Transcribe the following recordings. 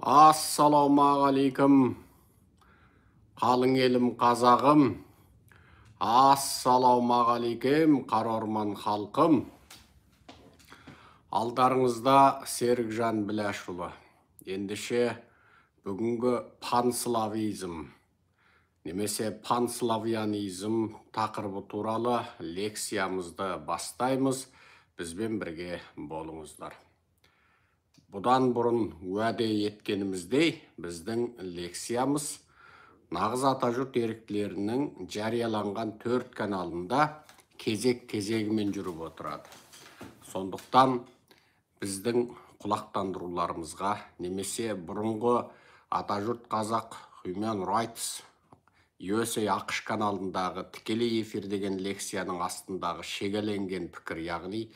Ассалаумағалейкум, қалың елім қазағым. Ассалаумағалейкум, қара орман халқым. Алдарыңызда Серікжан Біләшұлы. Ендеше бүгінгі панславизм немесе панславянизм тақырыбы туралы лекциямызды бастаймыз. Бізбен бірге болыңыздар. Бұдан бұрын уәде еткеніміздей, біздің лекциямыз Нағыз Атажұрт еріктілерінің жарияланған 4 каналында кезек-кезегімен жүріп отырады. Сондықтан біздің құлақтандыруларымызға немесе бұрынғы Атажұрт Қазақ Human Rights USA ақш каналындағы тікелей эфир деген лекцияның астындағы шегеленген пікір, яғни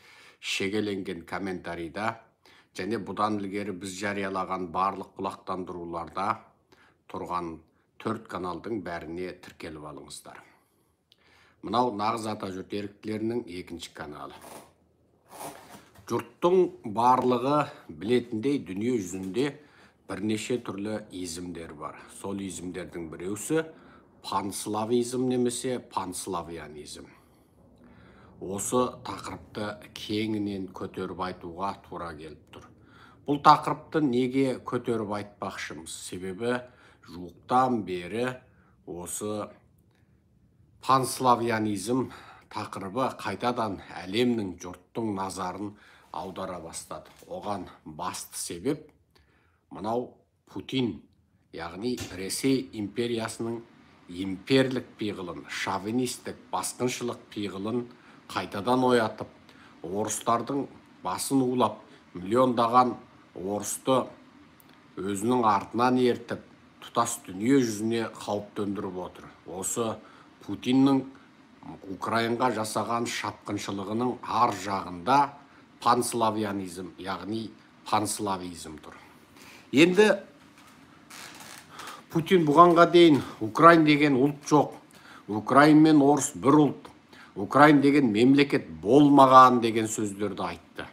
шегеленген комментарийда және бұдан ілгері біз жариялаған барлық құлақтандыруларда тұрған 4 каналдың бәріне тіркеліп алыңыздар. Мынау Нағыз Атажұрт еріктілерінің 2-ші каналы. Жұрттың барлығы білетіндей дүние жүзінде бірнеше түрлі изімдер бар. Сол изімдердің біреусі панславизм немесе панславянизм. Осы тақырыпты кеңінен көтеріп айтуға тура келіп тұр. Бұл тақырыпты неге көтеріп айтпақшымыз? Себебі жуықтан бері осы панславянизм тақырыбы қайтадан әлемнің жұрттың назарын аудара бастады. Оған басты себеп мынау Путин, яғни Ресей империясының имперлік пиғылын, шовинистік басқыншылық пиғылын қайтадан оятып, орыстардың басын улап, миллиондаған орысты өзінің артынан ертіп, тұтас дүние жүзіне қауіп төндіріп отыр. Осы Путиннің Украинға жасаған шапқыншылығының ар жағында панславянизм, яғни панславизм тұр. Енді Путин бұғанға дейін Украин деген ұлт жоқ, Украин мен орыс бір ұлт, Украин деген мемлекет болмаған деген сөздерді айтты.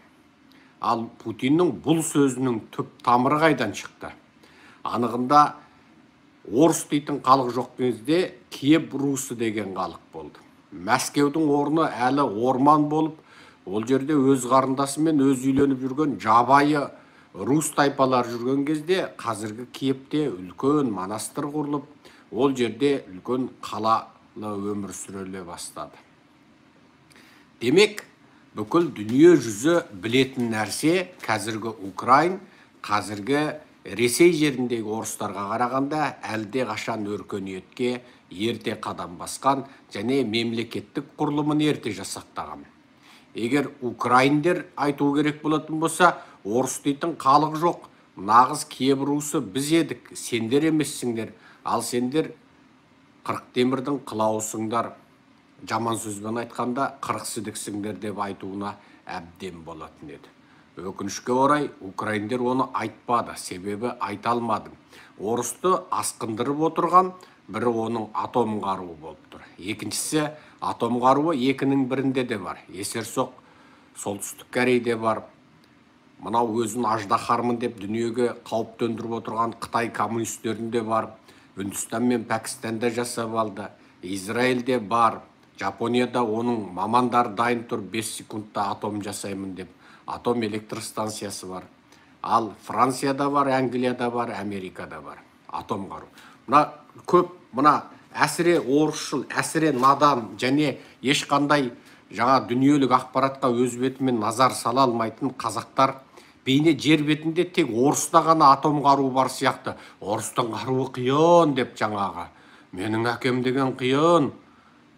Ал Путиннің бұл сөзінің түп тамыры қайдан шықты? Анығында орыс дейтін халық жоқ кезде Киев русы деген халық болды. Мәскеудің орны әлі орман болып, ол жерде өз қарындасы мен өз үйленіп жүрген жабайы рус тайпалар жүрген кезде қазіргі Киевте үлкен монастыр құрылып, ол жерде үлкен қалалы өмір сүреле бастады. Демек, бүкіл дүние жүзі білетін нәрсе қазіргі Украин, қазіргі Ресей жеріндегі орыстарға қарағанда әлде қашан өркениетке ерте қадам басқан және мемлекеттік құрылымын ерте жасақтаған. Егер украиндер айту керек болатын болса, орыс дейтін халық жоқ, нағыз Киев русы біз едік, сендер емессіңдер, ал сендер Қырықтемірдің қылауысыңдар, жаман сөзбен айтқанда қырықсідіксіңдер деп айтуына әбден болатын еді. Өкінішке орай, украиндер оны айтпады, себебі айта алмады. Орысты асқындырып отырған бірі оның атом қаруы болып тұр. Екіншісі атом қаруы екінің бірінде де бар. Есерсоқ солтүстік Корейде бар. Мынау өзін аждаһармын деп дүниеге қауіп төндіріп отырған Қытай коммунистерінде бар. Үндістан мен Пәкістанда жасап алды. Израильде бар. Жапонияда оның мамандар дайын тұр 5 секундта атом жасаймын деп. Атом электростанциясы бар. Ал Францияда бар, Англияда бар, Америкада бар. Атом қару. Мына әсіре орысшыл, әсіре надан және ешқандай жаңа дүниелік ақпаратқа өз бетімен назар сала алмайтын қазақтар бейне жер бетінде тек орыста ғана атом қаруы бар сияқты. Орыстың қаруы қиын деп жаңағы. Менің әкем деген қиын.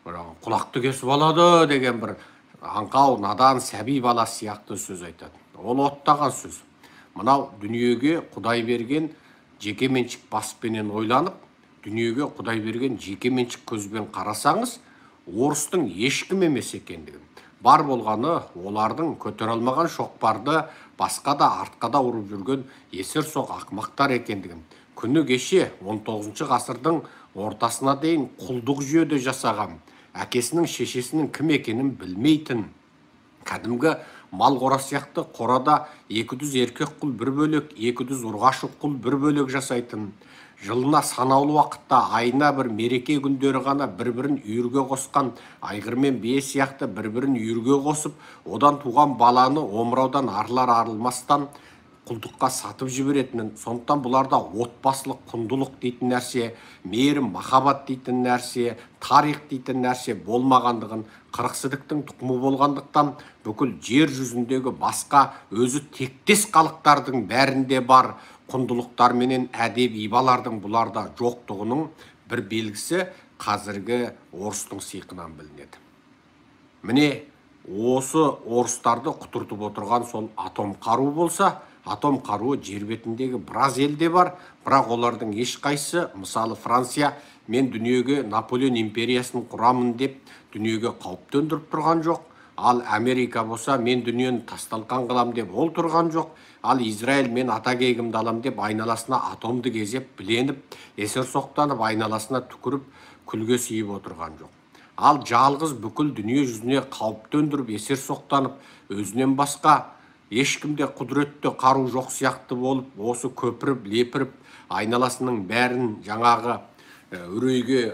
Құлақты кесіп алады деген бір аңқау, надан, сәби бала сияқты сөз айтады. Ол оттаған сөз. Мынау дүниеге Құдай берген жекеменшік баспенен ойланып, дүниеге Құдай берген жекеменшік көзбен қарасаңыз, орыстың ешкім емес екендігін. Бар болғаны олардың көтере алмаған шоқпарды басқа да артқа да ұрып жүрген есерсоқ ақымақтар екендігін. Күні кеше 19 ғасырдың ортасына дейін құлдық жүйеде жасаған, әкесінің шешесінің кім екенін білмейтін, кәдімгі мал қора сияқты қорада 200 еркек құл бір бөлек, 200 ұрғашы құл бір бөлек жасайтын, жылына санаулы уақытта айына бір мереке күндері ғана бір-бірін үйірге қосқан айғыр мен бие сияқты бір-бірін үйірге қосып, одан туған баланы омыраудан арылар-арылмастан құлдыққа сатып жіберетінін, сондықтан бұларда отбасылық құндылық дейтін нәрсе, мейірім, махаббат дейтін нәрсе, тарих дейтін нәрсе болмағандығын, қырықсыздықтың тұқымы болғандықтан бүкіл жер жүзіндегі басқа өзі тектес халықтардың бәрінде бар құндылықтар менен әдеп ибалардың бұларда жоқтығының бір белгісі қазіргі орыстың сиқынан білінеді. Міне осы орыстарды құтыртып отырған сол атом қару болса, атом қаруы жер бетіндегі біраз елде бар, бірақ олардың ешқайсысы, мысалы Франция, мен дүниеге Наполеон империясын құрамын деп дүниеге қауіп төндіріп тұрған жоқ. Ал Америка болса, мен дүниені тасталқан қылам деп ол тұрған жоқ. Ал Израиль, мен атакегімді алам деп айналасына атомды кезеп, біленіп, есер соқтанып, айналасына түкіріп, күлге сүйіп отырған жоқ. Ал жалғыз бүкіл дүние жүзіне қауіп төндіріп, есер соқтанып, өзінен басқа ешкімде құдіретті қару жоқ сияқты болып, осы көпіріп, лепіріп, айналасының бәрін жаңағы үрейге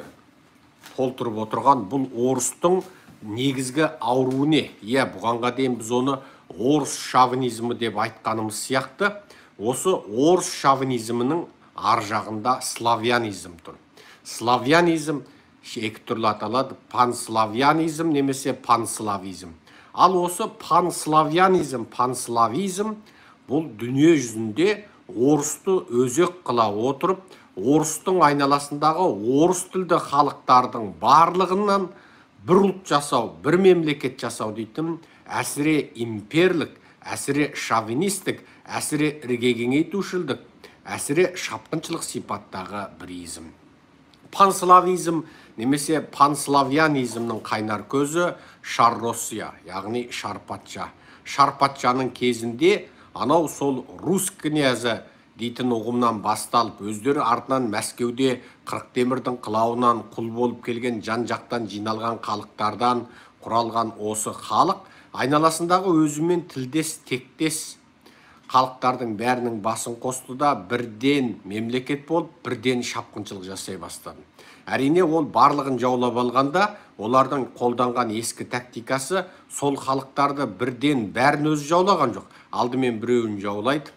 толтырып отырған бұл орыстың негізгі ауруы не? Иә, бұғанға дейін біз оны орыс шовинизмі деп айтқанымыз сияқты, осы орыс шовинизмінің ар жағында славянизм тұр. Славянизм екі түрлі аталады: панславянизм немесе панславизм. Ал осы панславянизм, панславизм бұл дүние жүзінде орысты өзек қыла отырып, орыстың айналасындағы орыс тілді халықтардың барлығынан бір ұлт жасау, бір мемлекет жасау дейтін, әсіре имперлік, әсіре шовинистік, әсіре іргекеңейтушілдік, әсіре шапқыншылық сипаттағы бір изм. Панславизм немесе панславянизмнің қайнар көзі Шар-Россия, яғни Шар-Патша. Шар-Патшаның кезінде анау сол рус князі дейтін ұғымнан басталып, өздері артынан Мәскеуде Қырықтемірдің қылауынан құл болып келген жан-жақтан жиналған халықтардан құралған осы халық айналасындағы өзімен тілдес, тектес халықтардың бәрінің басын қосты да бірден мемлекет болып, бірден шапқыншылық жасай бастады. Әрине ол барлығын жаулап алғанда, олардың қолданған ескі тактикасы сол халықтарды бірден бәрін өзі жаулаған жоқ. Алдымен біреуін жаулайды,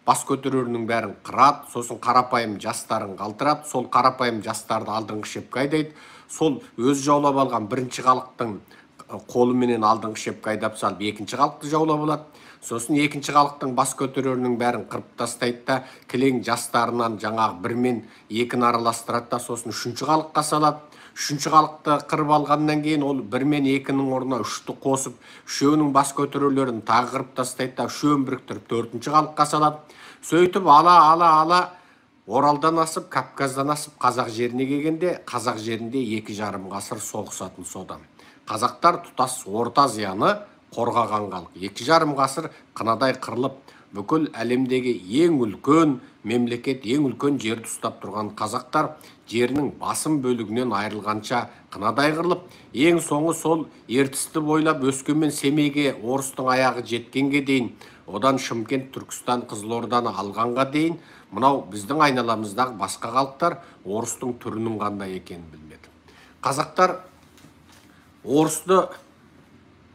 бас көтерерінің бәрін қырады, сосын қарапайым жастарын қалтырады, сол қарапайым жастарды алдыңғы шепке айдайды, сол өз жаулап алған бірінші халықтың қолыменен алдыңғы шепке айдап салып, екінші халықты жаулап алады. Сосын екінші халықтың бас көтерерінің бәрін қырып тастайды да, кілең жастарынан жаңағы бір мен екіні араластырады да, сосын үшінші халыққа салады. Үшінші халықты қырып алғаннан кейін ол бір мен екінің орнына үшті қосып, үшеуінің бас көтерерлерін тағы қырып тастайды да, үшеуін біріктіріп төртінші халыққа салады. Сөйтіп ала Оралдан асып, Кавказдан асып, қазақ жеріне келгенде, қазақ жерінде 2,5 ғасыр соғысатын содан. Қазақтар тұтас Орта Азияны қорғаған халық. 2,5 ғасыр қынадай қырылып, бүкіл әлемдегі ең үлкен мемлекет, ең үлкен жерді ұстап тұрған қазақтар жерінің басым бөлігінен айырылғанша қынадай қырылып, ең соңы сол ертісті бойлап Өскемен, Семейге орыстың аяғы жеткенге дейін, одан Шымкент, Түркістан, Қызылорданы алғанға дейін, мынау біздің айналамыздағы басқа халықтар орыстың түрінің қандай екенін білмеді. Қазақтар орысты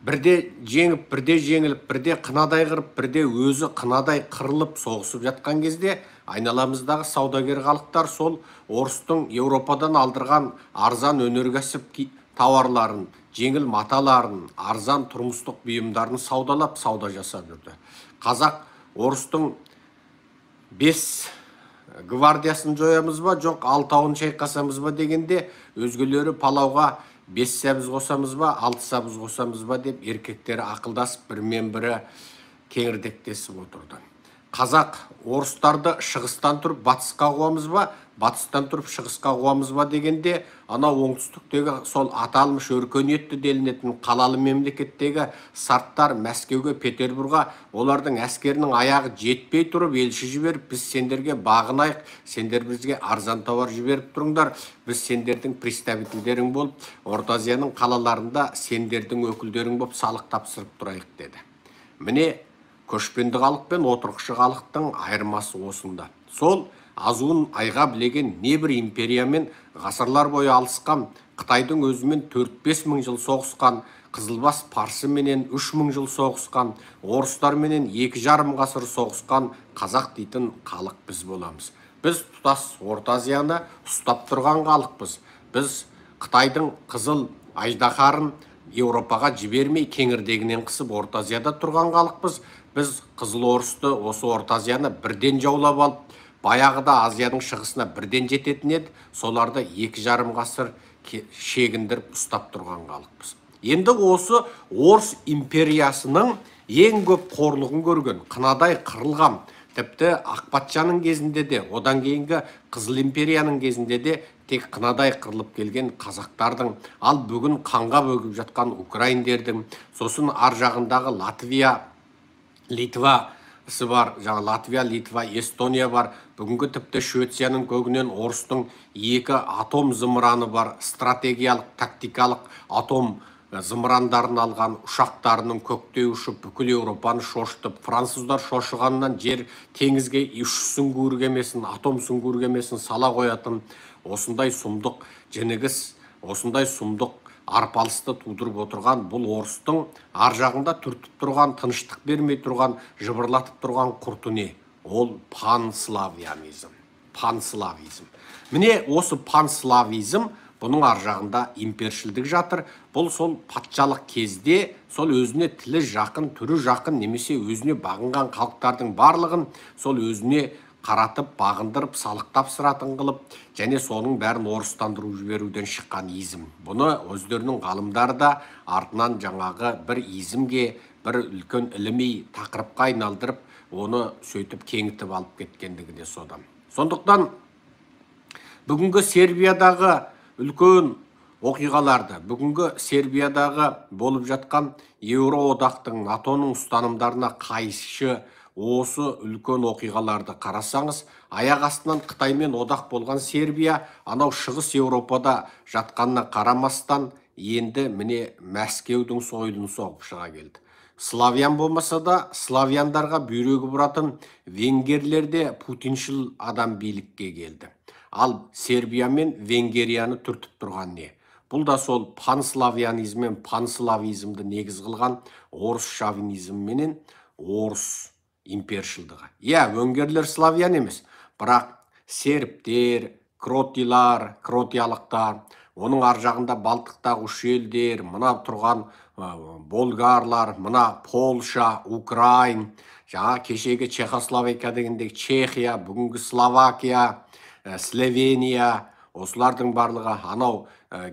бірде жеңіп, бірде жеңіліп, бірде қынадай қырып, бірде өзі қынадай қырылып соғысып жатқан кезде айналамыздағы саудагер халықтар сол орыстың Еуропадан алдырған арзан өнеркәсіп тауарларын, жеңіл маталарын, арзан тұрмыстық бұйымдарын саудалап, сауда жасап жүрді. Қазақ орыстың 5 гвардиясын жоямыз ба, жоқ 6-ын шайқасамыз ба дегенде, өзгелері палауға 5 сәбіз қосамыз ба, 6 сәбіз қосамыз ба деп еркектері ақылдасып бірмен бірі кеңірдектесіп отырды. Қазақ орыстарды шығыстан тұрып батысқа қуамыз ба, батыстан тұрып шығысқа қуамыз ба дегенде, ана оңтүстіктегі сол аталмыш өркениетті делінетін қалалы мемлекеттегі сарттар Мәскеуге, Петербурға олардың әскерінің аяғы жетпей тұрып елші жіберіп, біз сендерге бағынайық, сендер бізге арзан тауар жіберіп тұрыңдар, біз сендердің представительдерің болып, Орта Азияның қалаларында сендердің өкілдерің болып салық тапсырып тұрайық деді. Міне көшпенді халық пен отырықшы халықтың айырмасы осында. Сол азуын айға білеген небір империямен ғасырлар бойы алысқан, Қытайдың өзімен 4-5 мың жыл соғысқан, Қызылбас парсы менен 3 мың жыл соғысқан, орыстар менен 2,5 ғасыр соғысқан қазақ дейтін халық біз боламыз. Біз тұтас Орта Азияны ұстап тұрған халықпыз. Біз Қытайдың қызыл аждаһарын Еуропаға жібермей кеңірдегінен қысып Орта Азияда тұрған халықпыз. Біз қызыл орысты осы Орта Азияны бірден жаулап алып, баяғыда Азияның шығысына бірден жететін еді, соларды 2,5 ғасыр шегіндіріп ұстап тұрған халықпыз. Енді осы Орыс империясының ең көп қорлығын көрген, қынадай қырылған, тіпті Ақпатшаның кезінде де, одан кейінгі Қызыл империяның кезінде де тек қынадай қырылып келген қазақтардың, ал бүгін қанға бөгіп жатқан украиндердің, сосын ар жағындағы Латвия, Литва бар, жаңа Латвия, Литва, Эстония бар. Бүгінгі тіпті Швецияның көгінен орыстың 2 атом зымыраны бар, стратегиялық, тактикалық атом зымырандарын алған ұшақтарының көктей ұшып бүкіл Еуропаны шошытып, француздар шошығаннан жер теңізге үш сүңгуір кемесін, атом сүңгуір кемесін сала қоятын осындай сұмдық женегіс, осындай сұмдық арпалысты тудырып отырған бұл орыстың ар жағында түртіп тұрған, тыныштық бермей тұрған, жыбырлатып тұрған құрты не? Ол панславянизм. Панславизм. Міне осы панславизм, бұның ар жағында импершілдік жатыр. Бұл сол патшалық кезде сол өзіне тілі жақын, түрі жақын, немесе өзіне бағынған халықтардың барлығын сол өзіне қаратып, бағындырып, салықтап сыратын қылып, және соның бәрін орыстандыру жіберуден шыққан изм. Бұны өздерінің ғалымдары да артынан жаңағы бір измге, бір үлкен іліми тақырыпқа айналдырып, оны сөйтіп кеңітіп алып кеткендігі де содан. Сондықтан бүгінгі Сербиядағы үлкен оқиғаларды, бүгінгі Сербиядағы болып жатқан Еуроодақтың, НАТОның ұстанымдарына қайшы осы үлкен оқиғаларды қарасаңыз, аяқ астынан Қытаймен одақ болған Сербия, анау шығыс Еуропада жатқанына қарамастан, енді міне Мәскеудің сойылын соғып шыға келді. Славян болмаса да, славяндарға бүйрегі бұратын венгерлерде путиншіл адам билікке келді. Ал Сербия мен Венгерияны түртіп тұрған не? Бұл да сол панславянизм мен панславизмді негіз қылған орыс шовинизмменен орыс импершілдігі. Венгерлер славян емес, бірақ сербтер, кротилар, кротиялықтар, оның ар жағында Балтықтағы үш елдер, мына тұрған болгарлар, мына Полша, Украин, жаңа кешегі Чехословакия дегендегі Чехия, бүгінгі Словакия, Словения, осылардың барлығы, анау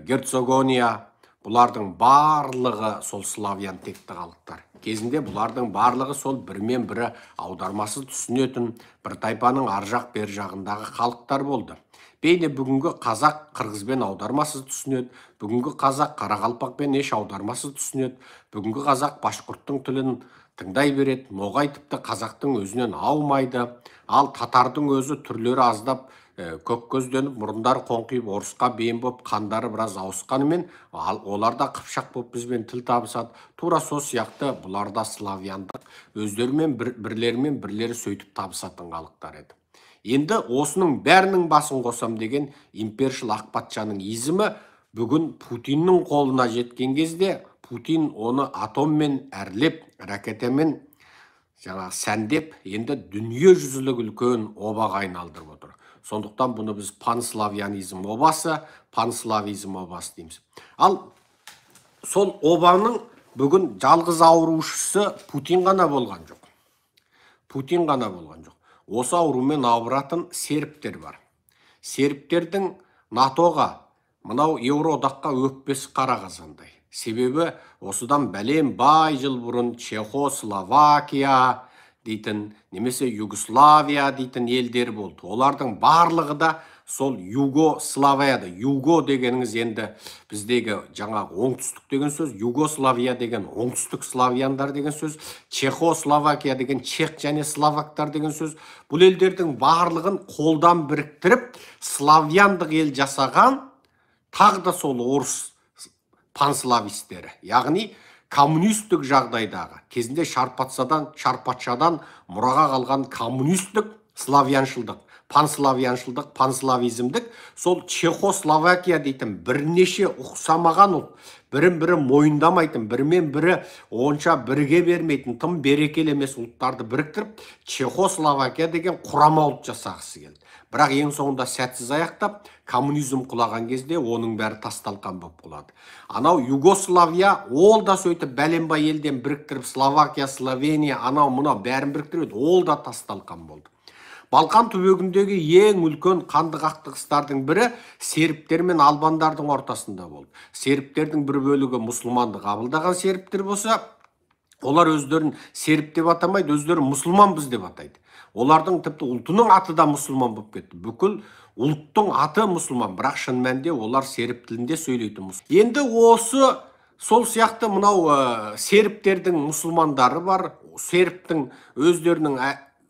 Герцогония, бұлардың барлығы сол славян текті халықтар. Кезінде бұлардың барлығы сол бірмен бірі аудармасы түсінетін бір тайпаның ар жақ бер жағындағы халықтар болды. Бейне бүгінгі қазақ қырғызбен аудармасы түсінеді, бүгінгі қазақ қарақалпақпен еш аудармасы түсінеді, бүгінгі қазақ башқұрттың тілін тыңдай береді, ноғай тіпті қазақтың өзінен аумайды, ал татардың өзі түрлері аздап көк көзденіп, мұрындар қоңқиып, орысқа бейім боп, қандары біраз ауысқанымен, оларда қыпшақ боп бізбен тіл табысады. Тура сол сияқты бұларда славяндық өздерімен бірлерімен бірлері сөйтіп табысатын халықтар еді. Енді осының бәрінің басын қосам деген импершіл Ақпатшаның изімі бүгін Путиннің қолына жеткен кезде, Путин оны атоммен әрлеп, ракетамен сәндеп, енді дүние жүзілік үлкен обаға айналдырып отыр. Сондықтан бұны біз панславянизм обасы, панславизм обасы дейміз. Ал сол обаның бүгін жалғыз аурушысы Путин ғана болған жоқ. Путин ғана болған жоқ. Осы аурумен ауыратын сербтер бар. Сербтердің НАТОға, мынау Еуроодаққа өкпесі қара қазандай. Себебі осыдан бәлем бай жыл бұрын Чехословакия дейтін, немесе Югославия дейтін елдер болды. Олардың барлығы да сол Югославияда, Юго дегеніңіз енді біздегі жаңағы оңтүстік деген сөз, Югославия деген оңтүстік славяндар деген сөз, Чехословакия деген чех және словактар деген сөз. Бұл елдердің барлығын қолдан біріктіріп, славяндық ел жасаған тағы да сол орыс панславистері. Яғни коммунистік жағдайдағы кезінде шарпатшадан мұраға қалған коммунистік славяншылдық, панславизмдік сол Чехословакия дейтін бірнеше ұқсамаған ұлт, бірін-бірі мойындамайтын, бірімен бірі онша бірге бермейтін, тым берекелі емес ұлттарды біріктіріп, Чехословакия деген құрама ұлт жасағысы келді. Бірақ ең соңында сәтсіз аяқтап, коммунизм құлаған кезде оның бәрі тасталқан болып құлады. Анау Югославия, ол да сөйтіп бәленбай елден біріктіріп, Словакия, Словения, анау мұнау бәрін біріктіріп, ол да тасталқан болды. Балқан түбегіндегі ең үлкен қанды қақтығыстардың бірі сербтер мен албандардың ортасында болды. Сербтердің бір бөлігі мұсылманды қабылдаған сербтер болса, олар өздерін серб деп атамайды, өздері мұсылманбыз деп атайды. Олардың тіпті ұлтының аты да мұсылман болып кетті. Бүкіл ұлттың аты мұсылман, бірақ шын мәнінде олар серб тілінде сөйлейтін мұсылман. Енді осы сол сияқты мынау сербтердің мұсылмандары бар, сербтің өздерінің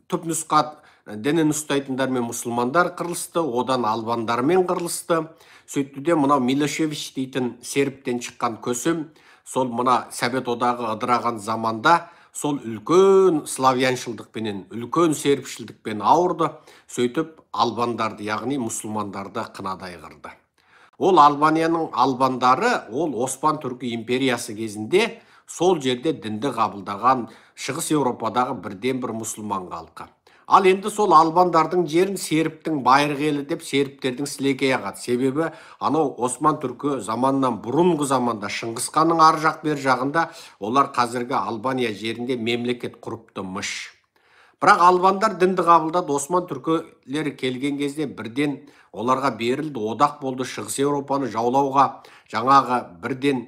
түпнұсқа дінін ұстайтындар мен мұсылмандар қырылысты, одан албандармен қырылысты. Сөйтті мынау Милошевич дейтін сербтен шыққан көсем, сол мына Совет одағы ыдыраған заманда сол үлкен славяншылдықпенен, үлкен сербшілдікпен ауырды. Сөйтіп албандарды, яғни мұсылмандарды қынадай қырды. Ол Албанияның албандары, ол Осман Түркі империясы кезінде сол жерде дінді қабылдаған Шығыс Еуропадағы бірден бір мұсылман халқы. Ал енді сол албандардың жерін сербтің байырғы елі деп сербтердің сілекей ағады. Себебі анау Осман Түркі заманынан бұрынғы заманда Шыңғысханның ар жақ бер жағында олар қазіргі Албания жерінде мемлекет құрыпты мыш. Бірақ албандар дінді қабылдады. Осман түркілері келген кезде бірден оларға берілді, одақ болды Шығыс Еуропаны жаулауға, жаңағы бірден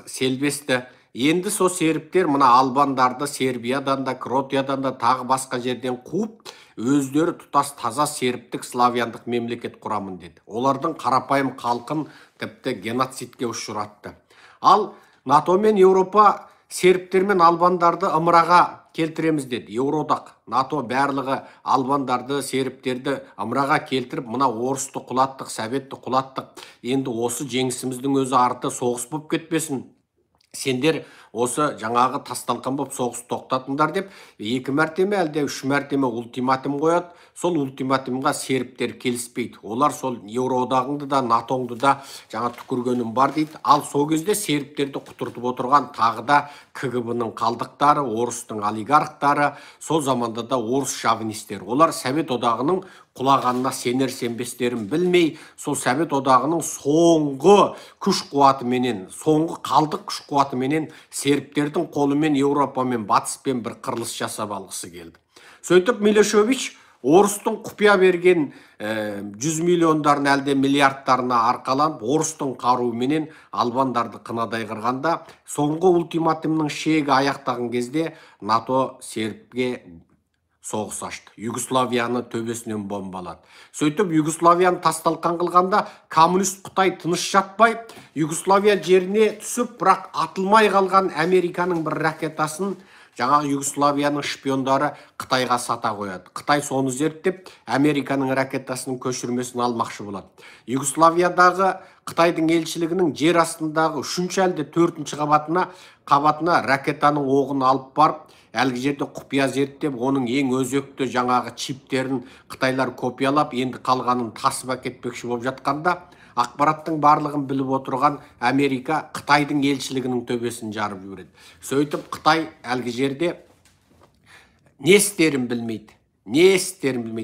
селбесті. Енді сол сербтер мына албандарды Сербиядан да, Кротиядан да, тағы басқа жерден қуып, өздері тұтас таза сербтік славяндық мемлекет құрамын деді. Олардың қарапайым халқын тіпті геноцидке ұшыратты. Ал НАТО мен Еуропа сербтер мен албандарды ымыраға келтіреміз деді. Еуроодақ, НАТО барлығы албандарды, сербтерді ымыраға келтіріп, мына орысты құлаттық, советті құлаттық. Енді осы жеңісіміздің өзі арты соғыс болып кетпесін. Сендер осы жаңағы тасталқан болып соғыс тоқтатыңдар деп 2 мәртеме әлде 3 мәртеме ультиматум қояды. Сол ультиматумға сербтер келіспейді. Олар сол Еуроодағыңды да, НАТОңды да жаңа түкіргенім бар дейді. Ал сол кезде сербтерді құтыртып отырған тағы да КГБ-ның қалдықтары, орыстың олигархтары, сол заманда да орыс шовинистер. Олар Совет одағының құлағанына сенер-сенбестерін білмей, сол Совет одағының соңғы күш қуатыменен, соңғы қалдық күш қуатыменен сербтердің қолымен Еуропамен, батыспен бір қырылыс жасап алғысы келді. Сөйтіп Милошевич орыстың құпия берген 100 миллиондарын әлде миллиардтарына арқаланып, орыстың қаруыменен албандарды қынадай қырғанда, соңғы ультиматумның шегі аяқтаған кезде НАТО сербге соғыс ашты. Югославияны төбесінен бомбалады. Сөйтіп Югославияны тасталқан қылғанда коммунист Қытай тыныш жатпай, Югославия жеріне түсіп, бірақ атылмай қалған Американың бір ракетасын жаңағы Югославияның шпиондары Қытайға сата қояды. Қытай соны зерттеп, Американың ракетасының көшірмесін алмақшы болады. Югославиядағы Қытайдың елшілігінің жер астындағы 3-ші әлде 4-ші қабатына ракетаның оғын алып барып, әлгі жерде құпия зерттеп, оның ең өзекті жаңағы чиптерін Қытайлар копиялап, енді қалғанын тасып әкетпекші болып жатқанда, ақпараттың барлығын біліп отырған Америка Қытайдың елшілігінің төбесін жарып жібереді. Сөйтіп Қытай әлгі жерде не істерін білмейді.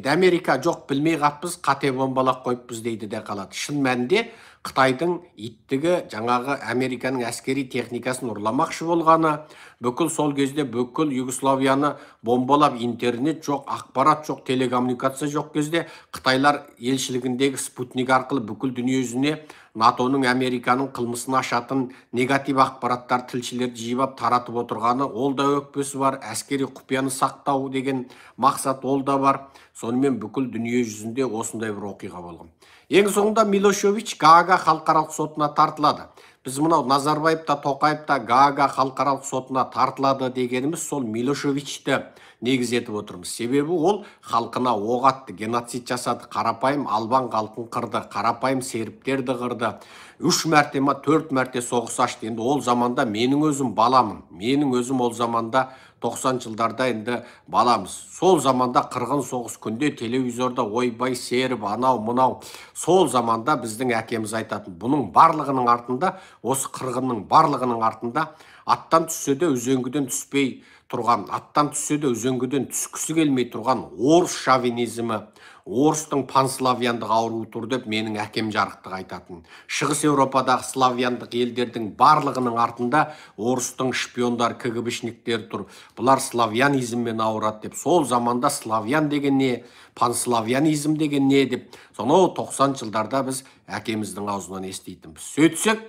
Америка жоқ, білмей қаппыз, қате бомбалап қойыппыз дейді де қалады. Шын мәнінде Қытайдың иттігі жаңағы Американың әскери техникасын ұрламақшы болғаны, бүкіл сол кезде бүкіл Югославияны бомбалап, интернет жоқ, ақпарат жоқ, телекоммуникация жоқ кезде Қытайлар елшілігіндегі спутник арқылы бүкіл дүние жүзіне НАТОның, Американың қылмысын ашатын негатив ақпараттар тілшілерді жиып таратып отырғаны, ол да өкпесі бар, әскери құпияны сақтау деген мақсат ол да бар. Сонымен бүкіл дүние жүзінде осындай бір оқиға болған. Ең соңында Милошевич Гаага халықаралық сотына тартылады. Біз мынау Назарбаев та Тоқаев та Гаага халықаралық сотына тартылады дегеніміз сол Милошевичті негіз етіп отырмыз. Себебі ол халқына оқ атты, геноцид жасады, қарапайым албан халқын қырды, қарапайым сербтерді қырды. 3 мәрте ма 4 мәрте соғыс ашты. Енді ол заманда менің өзім баламын. Менің өзім ол заманда 90 жылдарда енді баламыз. Сол заманда қырғын соғыс күнде телевизорда ойбай серб анау мынау. Сол заманда біздің әкеміз айтатын. Бұның барлығының артында, осы қырғынның барлығының артында аттан түссе де үзеңгіден түспей тұрған, аттан түссе де үзеңгіден түскісі келмей тұрған орыс шовинизмі, орыстың панславияндық ауруы тұр деп менің әкем жарықтық айтатын. Шығыс Еуропадағы славяндық елдердің барлығының артында орыстың шпиондар, КГБшниктер тұр. Бұлар славянизммен ауырады деп. Сол заманда славян деген не, панславянизм деген не деп. Сонау 90 жылдарда біз әкеміздің аузынан естейтінбіз. Сөйтсек,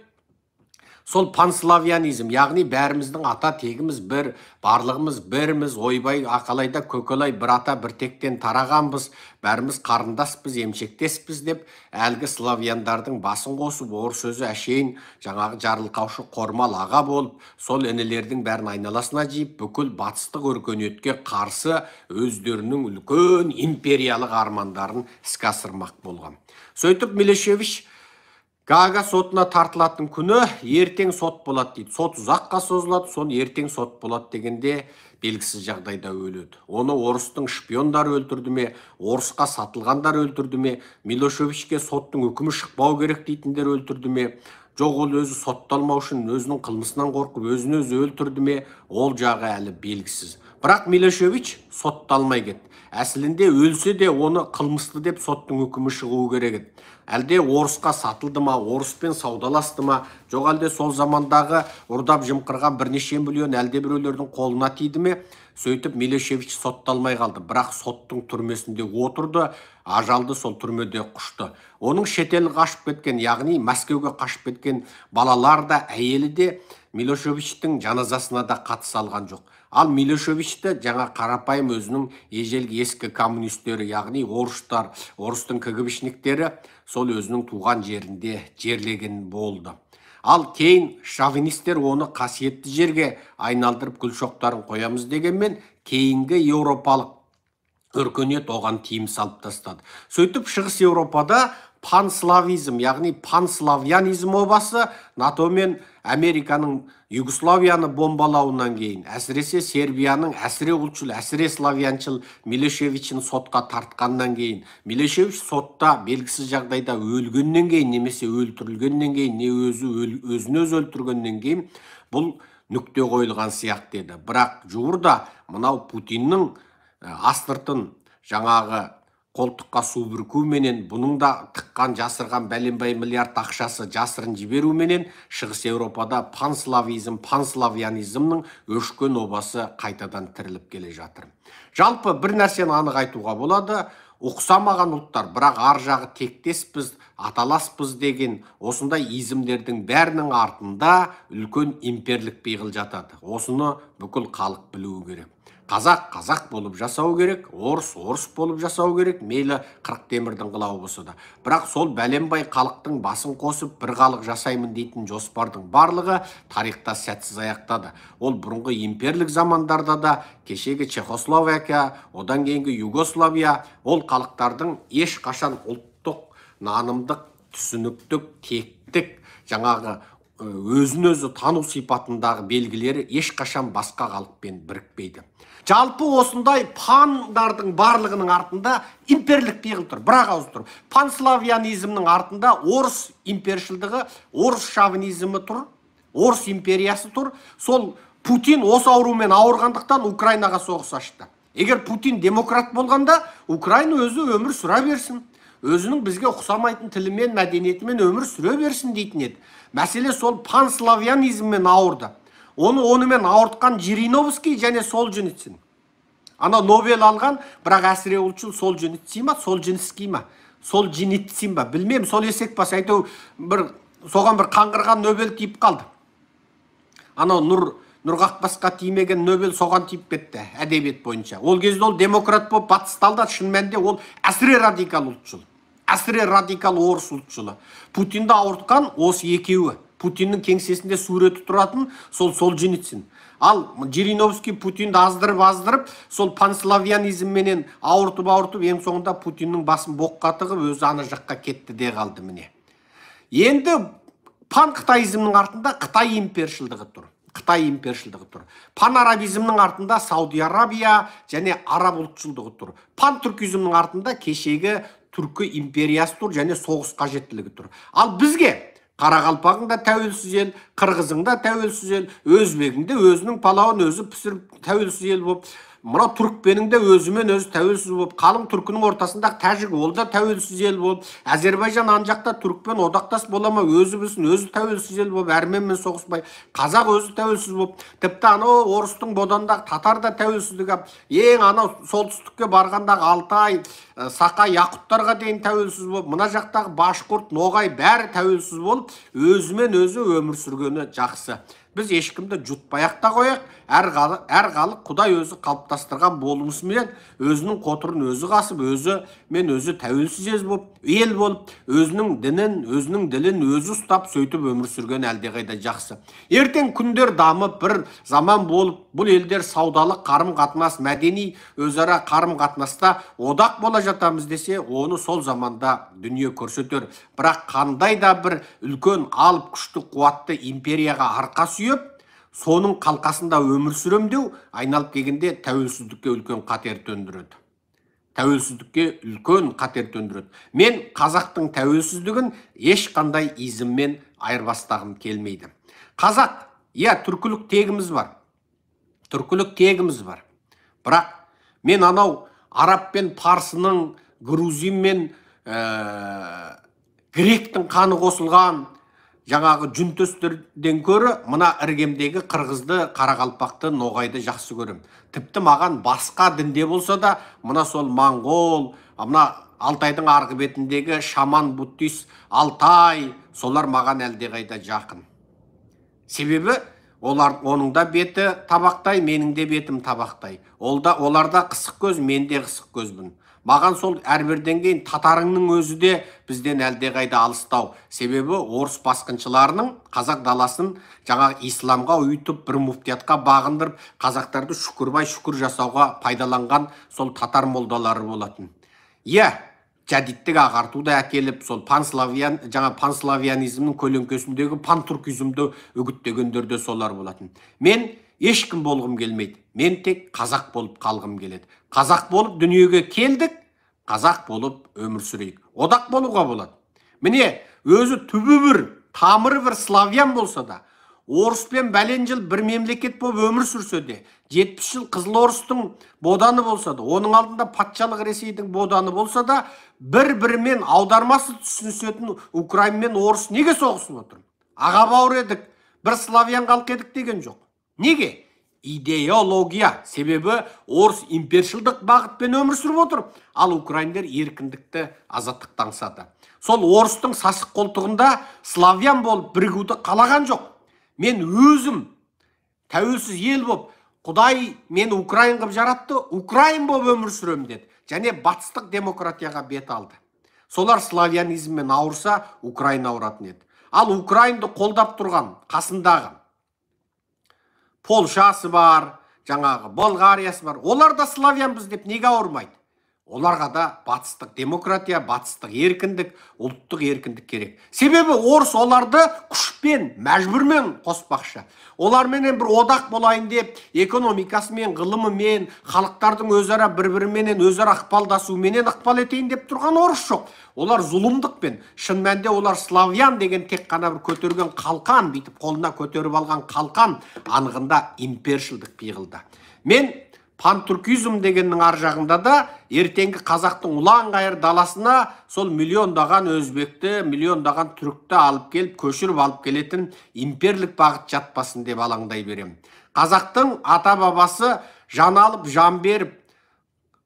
сол панславянизм, яғни бәріміздің ата тегіміз бір, барлығымыз біріміз, ойбай ақалайда көкелай бір ата бір тектен тарағанбыз, бәріміз қарындаспыз, емшектеспіз деп әлгі славяндардың басын қосып, орыс сөзі әшейін жаңағы жарылқаушы қормал аға болып, сол інілердің бәрін айналасына жиып, бүкіл батыстық өркениетке қарсы өздерінің үлкен империялық армандарын іске асырмақ болған. Сөйтіп Милошевич Гаага сотына тартылатын күні ертең сот болады дейді. Сот ұзаққа созылады, соны ертең сот болады дегенде белгісіз жағдайда өледі. Оны орыстың шпиондары өлтірді ме, орысқа сатылғандар өлтірді ме, Милошевичке соттың үкімі шықпау керек дейтіндер өлтірді ме, жоқ ол өзі сотталмау үшін өзінің қылмысынан қорқып өзін өзі өлтірді ме, ол жағы әлі белгісіз. Бірақ Милошевич сотталмай кетті. Әсілінде өлсе де оны қылмысты деп соттың үкімі шығуы керек еді. Әлде орысқа сатылды ма, орыспен саудаласты ма, жоқ әлде сол замандағы ұрдап жымқырған бірнеше миллион әлде біреулердің қолына тиді ме? Сөйтіп Милошевич сотталмай қалды. Бірақ соттың түрмесінде отырды, ажалды сол түрмеде құшты. Оның шетел қашып кеткен, яғни Мәскеуге қашып кеткен балалар да, әйелі де Милошевичтің жаназасына да қатыса алған жоқ. Ал Милошевичті жаңа қарапайым өзінің ежелгі ескі коммунистері, яғни орыстар, орыстың КГБшниктері сол өзінің туған жерінде жерлеген болды. Ал кейін шовинистер оны қасиетті жерге айналдырып гүл шоқтарын қоямыз дегенмен, кейінгі еуропалық өркениет оған тиым салып тастады. Сөйтіп шығыс Еуропада панславизм, яғни панславянизм обасы НАТО мен Американың Югославияны бомбалауынан кейін, әсіресе Сербияның әсіре ұлтшыл, әсіре славяншыл Милошевичін сотқа тартқаннан кейін, Милошевич сотта белгісіз жағдайда өлгеннен кейін, немесе өлтірілгеннен кейін, не өзін өзі өлтіргеннен кейін бұл нүкте қойылған сияқты еді. Бірақ жуырда мынау Путиннің астыртын жаңағы қолтыққа су бүркуменен, бұның да тыққан жасырған бәленбай миллиард ақшасы жасырын жіберуменен Шығыс Еуропада панславизм, панславянизмнің өшкен обасы қайтадан тіріліп келе жатыр. Жалпы бір нәрсені анық айтуға болады, ұқсамаған ұлттар, бірақ ар жағы тектеспіз, аталаспыз деген осындай изімдердің бәрінің артында үлкен имперлік пиғыл жатады. Осыны бүкіл халық білуі керек. Қазақ қазақ болып жасау керек, орыс орыс болып жасау керек, мейлі қырық темірдің қылауы болса да. Бірақ сол бәленбай халықтың басын қосып бір халық жасаймын дейтін жоспардың барлығы тарихта сәтсіз аяқтады. Ол бұрынғы имперлік замандарда да, кешегі Чехословакия, одан кейінгі Югославия, ол халықтардың ешқашан ұлттық, нанымдық, түсініктік, тектік, жаңағы өзін өзі тану сипатындағы белгілері ешқашан басқа халықпен бірікпейді. Жалпы осындай пандардың барлығының артында имперлік пиғыл тұр, бірақ ауыз тұр. Панславянизмнің артында орыс импершілдігі, орыс шовинизмі тұр, орыс империясы тұр. Сол Путин осы аурумен ауырғандықтан Украинаға соғыс ашты. Егер Путин демократ болғанда, Украина өзі өмір сүре берсін. Өзінің бізге ұқсамайтын тілімен, мәдениетімен өмір сүре берсін дейтін еді. Мәселе сол панславянизммен ауырды. Онымен ауыртқан Жириновский және Солженицин. Ана Нобель алған, бірақ әсіре ұлтшыл Солженицин ма, Солженицин ма, Солженицин ба, білмеймін, сол есек бас айту, соған бір қаңғырған Нобель тиіп қалды. Ана Нұрғақбасқа тимеген Нобель соған тиіп кетті, әдебиет бойынша. Ол кезде ол демократ болып батысталды, шын мәнінде ол әсіре радикал ұлтшыл. Әсіре радикал орыс ұлтшылы. Путинді ауыртқан осы екеуі. Путиннің кеңсесінде суреті тұратын сол Солженицин. Ал Жириновский Путинді аздырып, сол панславянизмменен ауыртып, ең соңында Путиннің басын боққа тығып, өзі ана жаққа кетті де қалды міне. Енді пан-қытайизмнің артында Қытай импершілдігі тұр. Пан-арабизмнің артында Сауди Арабия және араб ұлтшылдығы тұр. Пан-түркизмнің артында кешегі түркі империясы тұр және соғыс қажеттілігі тұр. Ал бізге Қарақалпағың да тәуелсіз ел, Қырғызың да тәуелсіз ел, Өзбегің де өзінің палауын өзі пісіріп тәуелсіз ел болып, мына түрікпенің де өзімен өзі тәуелсіз болып, қалың түркінің ортасында тәжік ол да тәуелсіз ел болып, Әзербайжан ан жақта түрікпен одақтас бола ма, өзі білсін, өзі тәуелсіз ел болып, әрменмен соғыспай, қазақ өзі тәуелсіз болып, тіпті анау орыстың бодандағы татар да тәуелсіздігі, ең анау солтүстікке барғандағы Алтай, Сақа, Яқұттарға дейін тәуелсіз болып, мына жақтағы Башқұрт, Ноғай бәрі тәуелсіз болып, өзімен өзі өмір сүргені жақсы. Біз ешкімді жұтпай-ақ та қояқ, әр халық Құдай өзі қалыптастырған болмысымен өзінің қотырын өзі қасып, өзі тәуелсіз ел болып, өзінің дінін, өзінің ділін өзі ұстап, сөйтіп өмір сүрген әлдеқайда жақсы. Ертең күндер дамып, бір заман болып, бұл елдер саудалық қарым-қатынас, мәдени өзара қарым-қатынаста одақ бола жатамыз десе, оны сол заманда дүние көрсетер. Бірақ қандай да бір үлкен алып күшті қуатты империяға арқа сүйеп, соның қалқасында өмір сүремдеу айналып келгенде тәуелсіздікке үлкен қатер төндіреді. Мен қазақтың тәуелсіздігін ешқандай изіммен айырбастағым келмейді. Қазақ, түркілік тегіміз бар. Бірақ мен анау араб пен парсының, грузин мен гректің қаны қосылған жаңағы жүнтөстерден көрі, мына іргемдегі қырғызды, қарақалпақты, ноғайды жақсы көрем. Тіпті маған басқа дінде болса да, мына сол моңғол, мына Алтайдың арғы бетіндегі шаман, буддист, Алтай, солар маған әлдеқайда жақын. Себебі оның да беті табақтай, менің де бетім табақтай. Оларда қысық көз, мен де қысық көзбін. Маған сол әрбірден кейін татарыңның өзі де бізден әлдеқайда алыстау. Себебі орыс басқыншыларының қазақ даласын жаңағы исламға ұйытып, бір муфтиятқа бағындырып, қазақтарды шүкір жасауға пайдаланған сол татар молдалары болатын. Жадиттік ағартуды әкеліп, сол панславянизмнің көлеңкесіндегі пантүркизмді үгіттегендер де солар болатын. Мен ешкім болғым келмейді. Мен тек қазақ болып қалғым келеді. Қазақ болып дүниеге келдік, қазақ болып өмір сүрейік. Одақ болуға болады. Міне, өзі түбі бір, тамыры бір славян болса да, орыспен бәлен жыл бір мемлекет болып өмір сүрсе де, 70 жыл Қызыл Орыстың боданы болса да, оның алдында патшалық Ресейдің боданы болса да, бір-бірімен аудармасы түсінісетін Украин мен орыс неге соғысып отыр? Аға бауыр едік, бір славян халық едік деген жоқ. Неге? Идеология. Себебі орыс импершілдік бағытпен өмір сүріп отыр, ал украиндер еркіндікті, азаттықты аңсады. Сол орыстың сасық қолтығында славян болып бірігуді қалаған жоқ. Мен өзім тәуелсіз ел болып, Құдай мен Украин қып жаратты, Украин болып өмір сүрем деді. Және батыстық демократияға бет алды. Солар славянизммен ауырса, Украин ауыратын еді. Ал Украинды қолдап тұрған қасындағы Полшасы бар, жаңағы Болгариясы бар. Олар да славянбыз деп неге ауырмайды? Оларға да батыстық демократия, батыстық еркіндік, ұлттық еркіндік керек. Себебі орыс оларды күшпен, мәжбүрмен қоспақшы. Оларменен бір одақ болайын деп, экономикасымен, ғылымымен, халықтардың өзара бір-біріменен өзара ықпалдасуменен ықпал етейін деп тұрған орыс жоқ. Олар зұлымдықпен, шын мәнінде олар славян деген тек қана бір көтерген қалқан, бүйтіп қолына көтеріп алған қалқан, анығында импершілдік пиғылды. Мен пантүркизм дегеннің ар жағында да ертеңгі қазақтың ұлан ғайыр даласына сол миллиондаған өзбекті, миллиондаған түрікті алып келіп, көшіріп алып келетін имперлік бағыт жатпасын деп алаңдай берем. Қазақтың ата бабасы жан алып, жан беріп,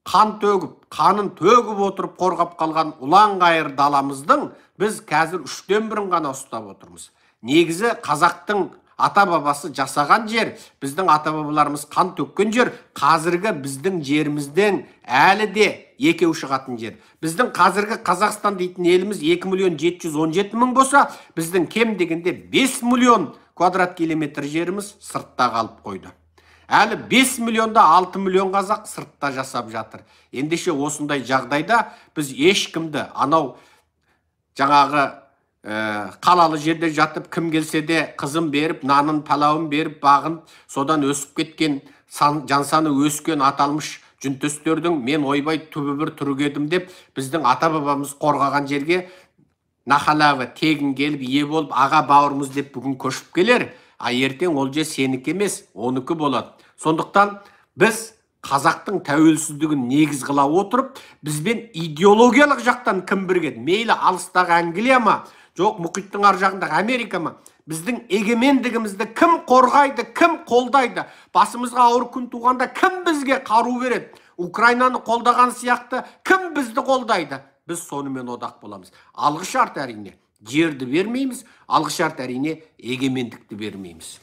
қан төгіп, қанын төгіп отырып қорғап қалған ұлан ғайыр даламыздың біз қазір 3/4 ғана ұстап отырмыз. Негізі қазақтың ата бабасы жасаған жер, біздің ата бабаларымыз қан төккен жер, қазіргі біздің жерімізден әлі де екеу шығатын жер. Біздің қазіргі Қазақстан дейтін еліміз 2.717.000 болса, біздің кем дегенде 5 миллион квадрат километр жеріміз сыртта қалып қойды. Әлі 5 миллионда 6 миллион қазақ сыртта жасап жатыр. Ендеше осындай жағдайда біз ешкімді анау жаңағы қалалы жерде жатып кім келсе де қызым беріп, нанын, палауын беріп, бағын, содан өсіп кеткен, жансаны өскен аталмыш жүнтөстердің мен ойбай түбі бір түргедім деп, біздің ата бабамыз қорғаған жерге нахалағы тегін келіп, ие болып, аға бауырымыз деп бүгін көшіп келер. Ертең ол же сенікі емес, оныкі болады. Сондықтан біз қазақтың тәуелсіздігін негіз қыла отырып, бізбен идеологиялық жақтан кім біргеді? Мейлі алыстағы Англия ма, жоқ мұхиттың ар жағындағы Америка ма? Біздің егемендігімізді кім қорғайды, кім қолдайды? Басымызға ауыр күн туғанда кім бізге қару береді? Украинаны қолдаған сияқты кім бізді қолдайды? Біз сонымен одақ боламыз. Алғы шарт әрине жерді бермейміз, алғы шарт әрине егемендікті бермейміз.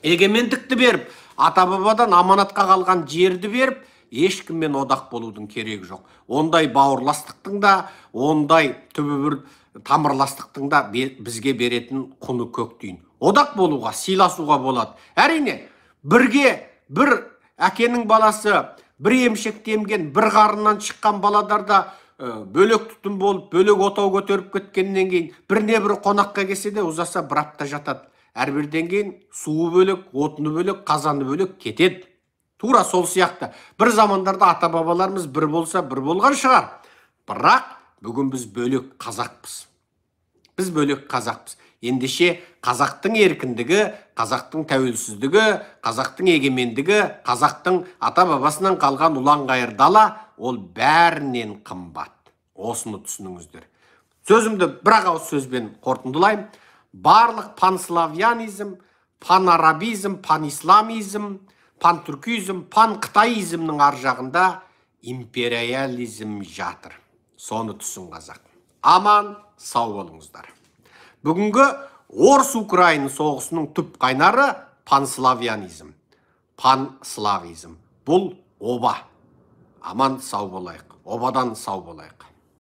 Егемендікті беріп, ата-бабадан аманатқа қалған жерді беріп, ешкіммен одақ болудың керегі жоқ. Ондай бауырластықтың да, ондай түбі бір тамырластықтың да бізге беретін құны көк тиын. Одақ болуға, сыйласуға болады. Әрине, бірге бір әкенің баласы, бір емшекті емген, бір қарыннан шыққан баладарда бөлек түтін болып, бөлек отау көтеріп кеткеннен кейін, біріне бір қонаққа келсе де ұзаса бір апта жатады. Әрбірден кейін суы бөлек, отыны бөлек, қазаны бөлек кетеді. Тура сол сияқты. Бір замандарда ата-бабаларымыз бір болса, бір болған шығар. Бірақ бүгін біз бөлек қазақпыз. Біз бөлек қазақпыз. Ендеше қазақтың еркіндігі, қазақтың тәуелсіздігі, қазақтың егемендігі, қазақтың ата-бабасынан қалған ұлан-ғайыр дала, ол бәрінен қымбат. Осыны түсініңіздер. Сөзімді бір ауыз сөзбен қорытындылайым. Барлық панславянизм, панарабизм, панисламизм, пантүркизм, панқытайизмнің ар жағында империализм жатыр. Соны түсін қазақ. Аман, сау болыңыздар. Бүгінгі Орыс-Украин соғысының түп қайнары панславянизм, панславизм. Бұл оба. Аман, сау болайық. Обадан сау болайық.